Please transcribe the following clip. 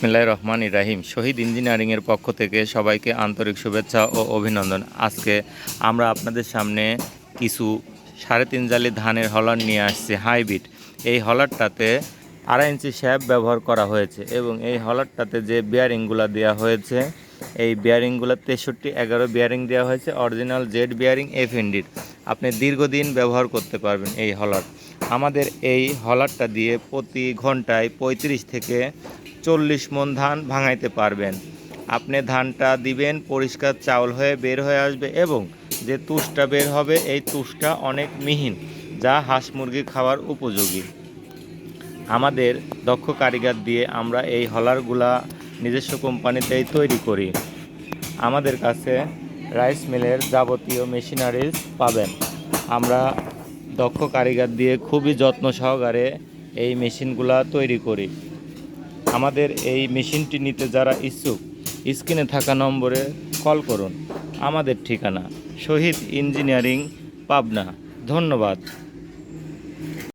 বিসমিল্লাহির রহমানির রহিম। শহীদ ইঞ্জিনিয়ারিংয়ের পক্ষ থেকে সবাইকে আন্তরিক শুভেচ্ছা ও অভিনন্দন। আজকে আমরা আপনাদের সামনে কিছু 3.5 জালি ধানের হলার নিয়ে আসছি হাইব্রিড। এই হলারটাতে 2.5 ইঞ্চি শ্যাফট ব্যবহার করা হয়েছে এবং এই হলারটাতে যে বিয়ারিংগুলো দেওয়া হয়েছে এই বিয়ারিংগুলো 6311 বিয়ারিং দেওয়া হয়েছে, অরিজিনাল জেড বিয়ারিং এফএনডির। আপনি দীর্ঘদিন ব্যবহার করতে পারবেন এই হলার। আমাদের এই হলারটা দিয়ে প্রতি ঘন্টায় 35 থেকে 40 মণ ধান ভাঙাইতে পারবেন। আপনি ধানটা দিবেন, পরিষ্কার চাউল হয়ে বের হয়ে আসবে এবং যে তুষটা বের হবে এই তুষটা অনেক মিহিন, যা হাঁস মুরগি খাওয়ার উপযোগী। আমাদের দক্ষ কারিগর দিয়ে আমরা এই হলারগুলা নিজস্ব কোম্পানিতেই তৈরি করি। আমাদের কাছে রাইস মিলের যাবতীয় মেশিনারিজ পাবেন। আমরা দক্ষ কারিগর দিয়ে খুবই যত্ন সহকারে এই মেশিনগুলা তৈরি করি। আমাদের এই মেশিনটি নিতে যারা ইচ্ছুক স্ক্রিনে থাকা নম্বরে কল করুন। আমাদের ঠিকানা শহীদ ইঞ্জিনিয়ারিং, পাবনা। ধন্যবাদ।